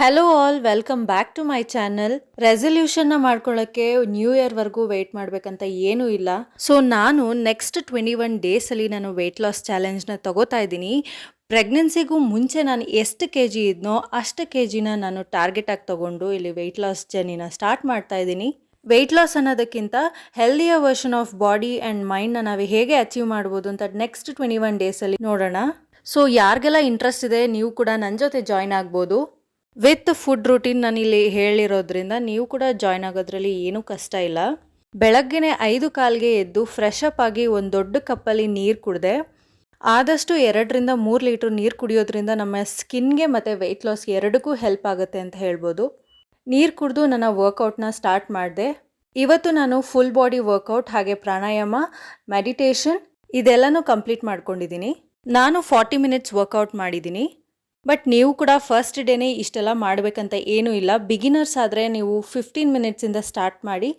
Hello all, welcome back to my channel. ರೆಸಲ್ಯೂಷನ್ನ ಮಾಡ್ಕೊಳ್ಳೋಕ್ಕೆ new ಇಯರ್ವರೆಗೂ weight ಮಾಡಬೇಕಂತ ಏನೂ ಇಲ್ಲ. ಸೊ ನಾನು ನೆಕ್ಸ್ಟ್ 21 ಡೇಸಲ್ಲಿ ನಾನು ವೆಯ್ಟ್ ಲಾಸ್ ಚಾಲೆಂಜ್ನ ತಗೋತಾ ಇದ್ದೀನಿ. ಪ್ರೆಗ್ನೆನ್ಸಿಗೂ ಮುಂಚೆ ನಾನು ಎಷ್ಟು ಕೆ ಜಿ ಇದ್ನೋ ಅಷ್ಟು ಕೆ ಜಿನ ನಾನು ಟಾರ್ಗೆಟ್ ಆಗಿ ತಗೊಂಡು ಇಲ್ಲಿ ವೆಯ್ಟ್ ಲಾಸ್ ಜರ್ನಿನ ಸ್ಟಾರ್ಟ್ ಮಾಡ್ತಾ ಇದ್ದೀನಿ. ವೆಯ್ಟ್ ಲಾಸ್ ಅನ್ನೋದಕ್ಕಿಂತ ಹೆಲ್ದಿಯ ವರ್ಷನ್ ಆಫ್ ಬಾಡಿ ಆ್ಯಂಡ್ ಮೈಂಡ್ನ ನಾವು ಹೇಗೆ ಅಚೀವ್ ಮಾಡ್ಬೋದು ಅಂತ ನೆಕ್ಸ್ಟ್ 21 ಡೇಸಲ್ಲಿ ನೋಡೋಣ. ಸೊ ಯಾರಿಗೆಲ್ಲ ಇಂಟ್ರೆಸ್ಟ್ ಇದೆ ನೀವು ಕೂಡ ನನ್ನ ಜೊತೆ ಜಾಯ್ನ್ ಆಗ್ಬೋದು. ವಿತ್ ಫುಡ್ ರೂಟೀನ್ ನಾನು ಇಲ್ಲಿ ಹೇಳಿರೋದ್ರಿಂದ ನೀವು ಕೂಡ ಜಾಯ್ನ್ ಆಗೋದ್ರಲ್ಲಿ ಏನೂ ಕಷ್ಟ ಇಲ್ಲ. ಬೆಳಗ್ಗೆನೆ 5 ಕಾಲ್ಗೆ ಎದ್ದು ಫ್ರೆಶ್ ಅಪ್ ಆಗಿ ಒಂದು ದೊಡ್ಡ ಕಪ್ಪಲ್ಲಿ ನೀರು ಕುಡಿದೆ. ಆದಷ್ಟು 2 ರಿಂದ 3 ಲೀಟ್ರ್ ನೀರು ಕುಡಿಯೋದ್ರಿಂದ ನಮ್ಮ ಸ್ಕಿನ್ಗೆ ಮತ್ತು ವೆಯ್ಟ್ ಲಾಸ್ ಎರಡಕ್ಕೂ ಹೆಲ್ಪ್ ಆಗುತ್ತೆ ಅಂತ ಹೇಳ್ಬೋದು. ನೀರು ಕುಡಿದು ನನ್ನ ವರ್ಕೌಟ್ನ ಸ್ಟಾರ್ಟ್ ಮಾಡಿದೆ. ಇವತ್ತು ನಾನು ಫುಲ್ ಬಾಡಿ ವರ್ಕೌಟ್ ಹಾಗೆ ಪ್ರಾಣಾಯಾಮ, ಮೆಡಿಟೇಷನ್ ಇದೆಲ್ಲನೂ ಕಂಪ್ಲೀಟ್ ಮಾಡ್ಕೊಂಡಿದ್ದೀನಿ. ನಾನು 40 ಮಿನಿಟ್ಸ್ ವರ್ಕೌಟ್ ಮಾಡಿದ್ದೀನಿ. ಬಟ್ ನೀವು ಕೂಡ ಫಸ್ಟ್ ಡೇನೇ ಇಷ್ಟೆಲ್ಲ ಮಾಡಬೇಕಂತ ಏನೂ ಇಲ್ಲ. ಬಿಗಿನರ್ಸ್ ಆದರೆ ನೀವು 15 ಮಿನಿಟ್ಸಿಂದ ಸ್ಟಾರ್ಟ್ ಮಾಡಿ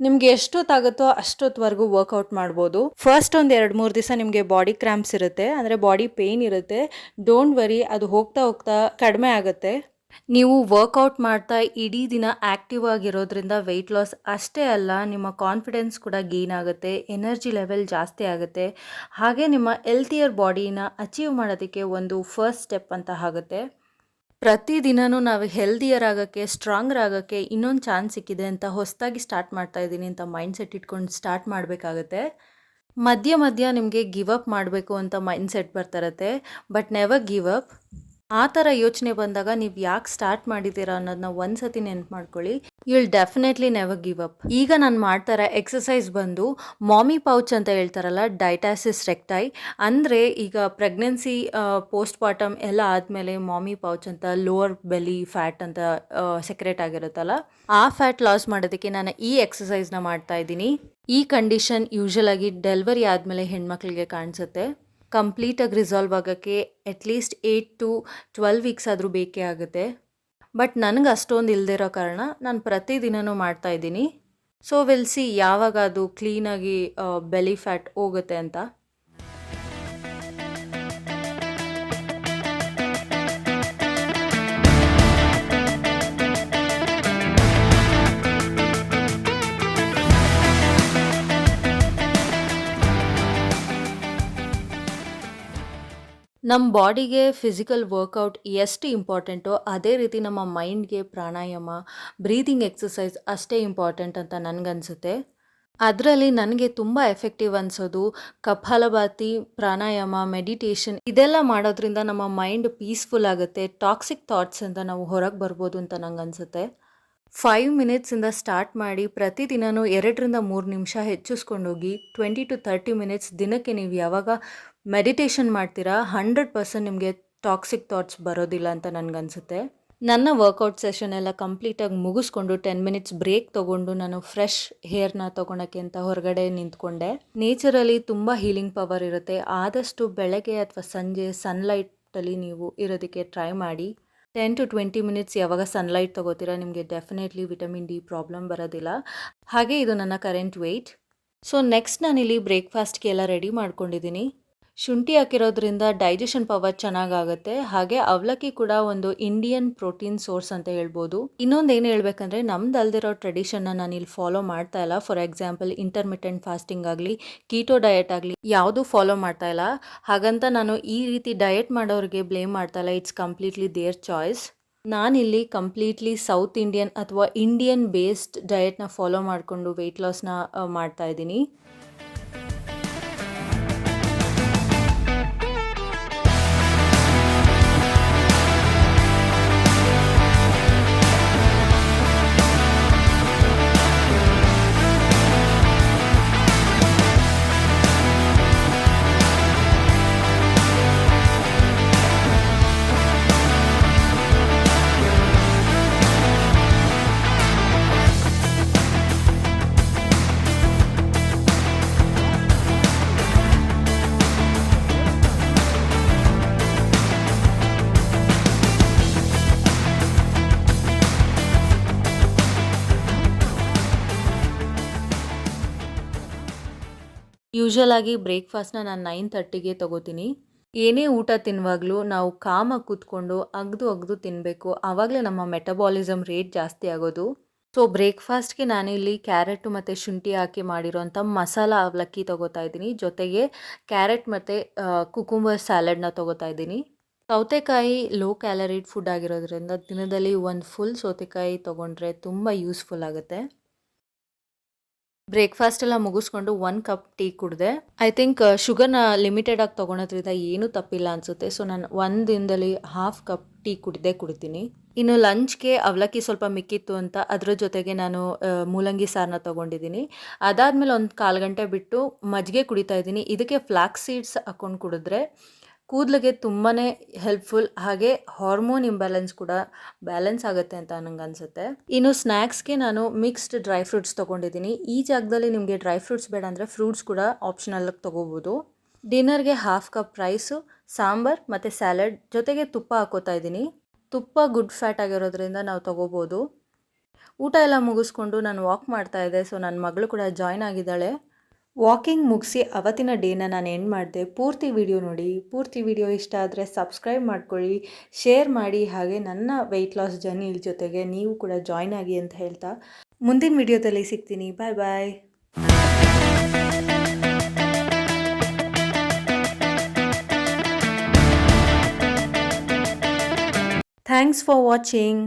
ನಿಮಗೆ ಎಷ್ಟೊತ್ತಾಗುತ್ತೋ ಅಷ್ಟೊತ್ತವರೆಗೂ ವರ್ಕೌಟ್ ಮಾಡ್ಬೋದು. ಫಸ್ಟ್ ಒಂದು 2-3 ದಿವಸ ನಿಮಗೆ ಬಾಡಿ ಕ್ರ್ಯಾಂಪ್ಸ್ ಇರುತ್ತೆ, ಅಂದರೆ ಬಾಡಿ ಪೇಯ್ನ್ ಇರುತ್ತೆ. ಡೋಂಟ್ ವರಿ, ಅದು ಹೋಗ್ತಾ ಹೋಗ್ತಾ ಕಡಿಮೆ ಆಗುತ್ತೆ. ನೀವು ವರ್ಕೌಟ್ ಮಾಡ್ತಾ ಇಡೀ ದಿನ ಆ್ಯಕ್ಟಿವ್ ಆಗಿರೋದ್ರಿಂದ ವೆಯ್ಟ್ ಲಾಸ್ ಅಷ್ಟೇ ಅಲ್ಲ, ನಿಮ್ಮ ಕಾನ್ಫಿಡೆನ್ಸ್ ಕೂಡ ಗೇನ್ ಆಗುತ್ತೆ, ಎನರ್ಜಿ ಲೆವೆಲ್ ಜಾಸ್ತಿ ಆಗುತ್ತೆ, ಹಾಗೆ ನಿಮ್ಮ ಹೆಲ್ತಿಯರ್ ಬಾಡಿನ ಅಚೀವ್ ಮಾಡೋದಕ್ಕೆ ಒಂದು ಫಸ್ಟ್ ಸ್ಟೆಪ್ ಅಂತ ಆಗುತ್ತೆ. ಪ್ರತಿದಿನವೂ ನಾವು ಹೆಲ್ದಿಯರ್ ಆಗೋಕ್ಕೆ, ಸ್ಟ್ರಾಂಗರ್ ಆಗೋಕ್ಕೆ ಇನ್ನೊಂದು ಚಾನ್ಸ್ ಸಿಕ್ಕಿದೆ ಅಂತ ಹೊಸದಾಗಿ ಸ್ಟಾರ್ಟ್ ಮಾಡ್ತಾ ಇದ್ದೀನಿ ಅಂತ ಮೈಂಡ್ಸೆಟ್ ಇಟ್ಕೊಂಡು ಸ್ಟಾರ್ಟ್ ಮಾಡಬೇಕಾಗತ್ತೆ. ಮಧ್ಯ ಮಧ್ಯ ನಿಮಗೆ ಗಿವ್ ಅಪ್ ಮಾಡಬೇಕು ಅಂತ ಮೈಂಡ್ಸೆಟ್ ಬರ್ತಿರತ್ತೆ, ಬಟ್ ನೆವರ್ ಗಿವ್ ಅಪ್. ಆ ಥರ ಯೋಚನೆ ಬಂದಾಗ ನೀವು ಯಾಕೆ ಸ್ಟಾರ್ಟ್ ಮಾಡಿದ್ದೀರಾ ಅನ್ನೋದನ್ನ ಒಂದ್ಸತಿ ನೆನ್ಪು ಮಾಡ್ಕೊಳ್ಳಿ. You will definitely never give up. ಈಗ ನಾನು ಮಾಡ್ತಾ ಇರೋ ಎಕ್ಸಸೈಸ್ ಬಂದು ಮಾಮಿ ಪೌಚ್ ಅಂತ ಹೇಳ್ತಾರಲ್ಲ, ಡೈಟಾಸಿಸ್ ರೆಕ್ಟೈ. ಅಂದರೆ ಈಗ ಪ್ರೆಗ್ನೆನ್ಸಿ ಪೋಸ್ಟ್ ಪಾರ್ಟಮ್ ಎಲ್ಲ ಆದಮೇಲೆ ಮಾಮಿ ಪೌಚ್ ಅಂತ ಲೋವರ್ ಬೆಲಿ ಫ್ಯಾಟ್ ಅಂತ ಸೆಕ್ರೆಟ್ ಆಗಿರುತ್ತಲ್ಲ, ಆ ಫ್ಯಾಟ್ ಲಾಸ್ ಮಾಡೋದಕ್ಕೆ ನಾನು ಈ ಎಕ್ಸಸೈಸ್ನ ಮಾಡ್ತಾ ಇದ್ದೀನಿ. ಈ ಕಂಡೀಷನ್ ಯೂಶಲ್ ಆಗಿ ಡೆಲಿವರಿ ಆದಮೇಲೆ ಹೆಣ್ಮಕ್ಳಿಗೆ ಕಾಣಿಸುತ್ತೆ. ಕಂಪ್ಲೀಟಾಗಿ ರಿಸಾಲ್ವ್ ಆಗೋಕ್ಕೆ ಅಟ್ಲೀಸ್ಟ್ 8 to 12 ವೀಕ್ಸ್ ಆದರೂ ಬೇಕೇ ಆಗುತ್ತೆ. ಬಟ್ ನನಗೆ ಅಷ್ಟೊಂದು ಇಲ್ಲದಿರೋ ಕಾರಣ ನಾನು ಪ್ರತಿದಿನವೂ ಮಾಡ್ತಾ ಇದ್ದೀನಿ. ಸೊ ವಿಲ್ ಸಿ ಯಾವಾಗ ಅದು ಕ್ಲೀನಾಗಿ ಬೆಲಿ ಫ್ಯಾಟ್ ಹೋಗುತ್ತೆ ಅಂತ. ನಮ್ಮ ಬಾಡಿಗೆ ಫಿಸಿಕಲ್ ವರ್ಕೌಟ್ ಎಷ್ಟು ಇಂಪಾರ್ಟೆಂಟೋ ಅದೇ ರೀತಿ ನಮ್ಮ ಮೈಂಡ್ಗೆ ಪ್ರಾಣಾಯಾಮ, ಬ್ರೀದಿಂಗ್ ಎಕ್ಸಸೈಸ್ ಅಷ್ಟೇ ಇಂಪಾರ್ಟೆಂಟ್ ಅಂತ ನನಗನ್ಸುತ್ತೆ. ಅದರಲ್ಲಿ ನನಗೆ ತುಂಬ ಎಫೆಕ್ಟಿವ್ ಅನಿಸೋದು ಕಪಾಲಭಾತಿ, ಪ್ರಾಣಾಯಾಮ, ಮೆಡಿಟೇಷನ್ ಇದೆಲ್ಲ ಮಾಡೋದ್ರಿಂದ ನಮ್ಮ ಮೈಂಡ್ ಪೀಸ್ಫುಲ್ ಆಗುತ್ತೆ. ಟಾಕ್ಸಿಕ್ ಥಾಟ್ಸಿಂದ ನಾವು ಹೊರಗೆ ಬರ್ಬೋದು ಅಂತ ನಂಗೆ ಅನಿಸುತ್ತೆ. 5 ಮಿನಿಟ್ಸಿಂದ ಸ್ಟಾರ್ಟ್ ಮಾಡಿ ಪ್ರತಿದಿನವೂ 2 ರಿಂದ 3 ನಿಮಿಷ ಹೆಚ್ಚಿಸ್ಕೊಂಡೋಗಿ 20 to 30 ಮಿನಿಟ್ಸ್ ದಿನಕ್ಕೆ ನೀವು ಯಾವಾಗ ಮೆಡಿಟೇಷನ್ ಮಾಡ್ತೀರಾ 100% ನಿಮಗೆ ಟಾಕ್ಸಿಕ್ ಥಾಟ್ಸ್ ಬರೋದಿಲ್ಲ ಅಂತ ನನಗನ್ಸುತ್ತೆ. ನನ್ನ ವರ್ಕೌಟ್ ಸೆಷನ್ ಎಲ್ಲ ಕಂಪ್ಲೀಟಾಗಿ ಮುಗಿಸ್ಕೊಂಡು 10 ಮಿನಿಟ್ಸ್ ಬ್ರೇಕ್ ತೊಗೊಂಡು ನಾನು ಫ್ರೆಶ್ ಹೇರ್ನ ತೊಗೊಳಕ್ಕೆ ಅಂತ ಹೊರಗಡೆ ನಿಂತ್ಕೊಂಡೆ. ನೇಚರಲ್ಲಿ ತುಂಬ ಹೀಲಿಂಗ್ ಪವರ್ ಇರುತ್ತೆ. ಆದಷ್ಟು ಬೆಳಗ್ಗೆ ಅಥವಾ ಸಂಜೆ ಸನ್ಲೈಟಲ್ಲಿ ನೀವು ಇರೋದಕ್ಕೆ ಟ್ರೈ ಮಾಡಿ. 10 to 20 ಮಿನಿಟ್ಸ್ ಯಾವಾಗ ಸನ್ಲೈಟ್ ತೊಗೋತೀರಾ ನಿಮಗೆ ಡೆಫಿನೆಟ್ಲಿ ವಿಟಮಿನ್ ಡಿ ಪ್ರಾಬ್ಲಮ್ ಬರೋದಿಲ್ಲ. ಹಾಗೆ ಇದು ನನ್ನ ಕರೆಂಟ್ ವೆಯ್ಟ್. ಸೊ ನೆಕ್ಸ್ಟ್ ನಾನಿಲ್ಲಿ ಬ್ರೇಕ್ಫಾಸ್ಟ್ಗೆ ಎಲ್ಲ ರೆಡಿ ಮಾಡ್ಕೊಂಡಿದ್ದೀನಿ. ಶುಂಠಿ ಹಾಕಿರೋದ್ರಿಂದ ಡೈಜೆಷನ್ ಪವರ್ ಚೆನ್ನಾಗಾಗುತ್ತೆ. ಹಾಗೆ ಅವಲಕ್ಕಿ ಕೂಡ ಒಂದು ಇಂಡಿಯನ್ ಪ್ರೋಟೀನ್ ಸೋರ್ಸ್ ಅಂತ ಹೇಳ್ಬೋದು. ಇನ್ನೊಂದು ಏನು ಹೇಳ್ಬೇಕಂದ್ರೆ, ನಮ್ದು ಅಲ್ದಿರೋ ಟ್ರೆಡಿಷನ್ನ ನಾನು ಇಲ್ಲಿ ಫಾಲೋ ಮಾಡ್ತಾ ಇಲ್ಲ. ಫಾರ್ ಎಕ್ಸಾಂಪಲ್ ಇಂಟರ್ಮಿಟೆಂಟ್ ಫಾಸ್ಟಿಂಗ್ ಆಗಲಿ, ಕೀಟೋ ಡಯಟ್ ಆಗಲಿ ಯಾವುದೂ ಫಾಲೋ ಮಾಡ್ತಾ ಇಲ್ಲ. ಹಾಗಂತ ನಾನು ಈ ರೀತಿ ಡಯಟ್ ಮಾಡೋರಿಗೆ ಬ್ಲೇಮ್ ಮಾಡ್ತಾ ಇಲ್ಲ. It's completely there choice. ನಾನಿಲ್ಲಿ ಕಂಪ್ಲೀಟ್ಲಿ ಸೌತ್ ಇಂಡಿಯನ್ ಅಥವಾ ಇಂಡಿಯನ್ ಬೇಸ್ಡ್ ಡಯಟ್ನ ಫಾಲೋ ಮಾಡಿಕೊಂಡು ವೆಯ್ಟ್ ಲಾಸ್ನ ಮಾಡ್ತಾ ಇದ್ದೀನಿ. ಯೂಶಲ್ ಆಗಿ ಬ್ರೇಕ್ಫಾಸ್ಟ್ನ ನಾನು 9:30ಗೆ ತೊಗೋತೀನಿ. ಏನೇ ಊಟ ತಿನ್ನುವಾಗಲೂ ನಾವು ಕಾಮಾಗಿ ಕೂತ್ಕೊಂಡು ಅಗ್ದು ತಿನ್ನಬೇಕು. ಆವಾಗಲೇ ನಮ್ಮ ಮೆಟಬಾಲಿಸಮ್ ರೇಟ್ ಜಾಸ್ತಿ ಆಗೋದು. ಸೊ ಬ್ರೇಕ್‌ಫಾಸ್ಟ್‌ಗೆ ನಾನಿಲ್ಲಿ ಕ್ಯಾರೆಟು ಮತ್ತು ಶುಂಠಿ ಹಾಕಿ ಮಾಡಿರೋಂಥ ಮಸಾಲ ಅವಲಕ್ಕಿ ತೊಗೋತಾ ಇದ್ದೀನಿ. ಜೊತೆಗೆ ಕ್ಯಾರೆಟ್ ಮತ್ತು ಕುಕುಂಬರ್ ಸ್ಯಾಲಡ್‌ನ ತೊಗೋತಾ ಇದ್ದೀನಿ. ಸೌತೆಕಾಯಿ ಲೋ ಕ್ಯಾಲರಿಡ್ ಫುಡ್ ಆಗಿರೋದ್ರಿಂದ ದಿನದಲ್ಲಿ ಒಂದು ಫುಲ್ ಸೌತೆಕಾಯಿ ತೊಗೊಂಡ್ರೆ ತುಂಬ ಯೂಸ್‌ಫುಲ್ ಆಗುತ್ತೆ. ಬ್ರೇಕ್‌ಫಾಸ್ಟ್ ಎಲ್ಲ ಮುಗಿಸ್ಕೊಂಡು 1 ಕಪ್ ಟೀ ಕುಡಿದೆ. ಐ ಥಿಂಕ್ ಶುಗರ್‌ನ ಲಿಮಿಟೆಡಾಗಿ ತೊಗೊಳೋದ್ರಿಂದ ಏನೂ ತಪ್ಪಿಲ್ಲ ಅನಿಸುತ್ತೆ. ಸೊ ನಾನು ಒಂದು ದಿನದಲ್ಲಿ ಹಾಫ್ ಕಪ್ ಟೀ ಕುಡಿತೀನಿ. ಇನ್ನು ಲಂಚ್‌ಗೆ ಅವಲಕ್ಕಿ ಸ್ವಲ್ಪ ಮಿಕ್ಕಿತ್ತು ಅಂತ ಅದ್ರ ಜೊತೆಗೆ ನಾನು ಮೂಲಂಗಿ ಸಾರನ್ನ ತೊಗೊಂಡಿದ್ದೀನಿ. ಅದಾದಮೇಲೆ ಒಂದು 1/4 ಗಂಟೆ ಬಿಟ್ಟು ಮಜ್ಜಿಗೆ ಕುಡಿತಾ ಇದ್ದೀನಿ. ಇದಕ್ಕೆ ಫ್ಲಾಕ್ಸ್ ಸೀಡ್ಸ್ ಹಾಕ್ಕೊಂಡು ಕುಡಿದ್ರೆ ಕೂದಲಿಗೆ ತುಂಬಾ ಹೆಲ್ಪ್ಫುಲ್, ಹಾಗೆ ಹಾರ್ಮೋನ್ ಇಂಬ್ಯಾಲೆನ್ಸ್ ಕೂಡ ಬ್ಯಾಲೆನ್ಸ್ ಆಗುತ್ತೆ ಅಂತ ನಂಗೆ ಅನಿಸುತ್ತೆ. ಇನ್ನು ಸ್ನ್ಯಾಕ್ಸ್ಗೆ ನಾನು ಮಿಕ್ಸ್ಡ್ ಡ್ರೈ ಫ್ರೂಟ್ಸ್ ತೊಗೊಂಡಿದ್ದೀನಿ. ಈ ಜಾಗದಲ್ಲಿ ನಿಮಗೆ ಡ್ರೈ ಫ್ರೂಟ್ಸ್ ಬೇಡ ಅಂದರೆ ಫ್ರೂಟ್ಸ್ ಕೂಡ ಆಪ್ಷನಲ್ಲಾಗಿ ತೊಗೋಬೋದು. ಡಿನ್ನರ್ಗೆ ಹಾಫ್ ಕಪ್ ರೈಸು, ಸಾಂಬಾರ್ ಮತ್ತು ಸ್ಯಾಲಡ್ ಜೊತೆಗೆ ತುಪ್ಪ ಹಾಕೋತಾ ಇದ್ದೀನಿ. ತುಪ್ಪ ಗುಡ್ ಫ್ಯಾಟ್ ಆಗಿರೋದ್ರಿಂದ ನಾವು ತೊಗೋಬೋದು. ಊಟ ಎಲ್ಲ ಮುಗಿಸ್ಕೊಂಡು ನಾನು ವಾಕ್ ಮಾಡ್ತಾ ಇದ್ದೆ. ಸೊ ನನ್ನ ಮಗಳು ಕೂಡ ಜಾಯ್ನ್ ಆಗಿದ್ದಾಳೆ. ವಾಕಿಂಗ್ ಮುಗಿಸಿ ಅವತ್ತಿನ ಡೇನ ನಾನು ಎಂಡ್ ಮಾಡಿದೆ. ಪೂರ್ತಿ ವಿಡಿಯೋ ನೋಡಿ. ಪೂರ್ತಿ ವಿಡಿಯೋ ಇಷ್ಟ ಆದರೆ ಸಬ್ಸ್ಕ್ರೈಬ್ ಮಾಡ್ಕೊಳ್ಳಿ, ಶೇರ್ ಮಾಡಿ, ಹಾಗೆ ನನ್ನ ವೆಯ್ಟ್ ಲಾಸ್ ಜರ್ನಿ ಜೊತೆಗೆ ನೀವು ಕೂಡ ಜಾಯ್ನ್ ಆಗಿ ಅಂತ ಹೇಳ್ತಾ ಮುಂದಿನ ವಿಡಿಯೋದಲ್ಲಿ ಸಿಗ್ತೀನಿ. Bye bye. Thanks for watching.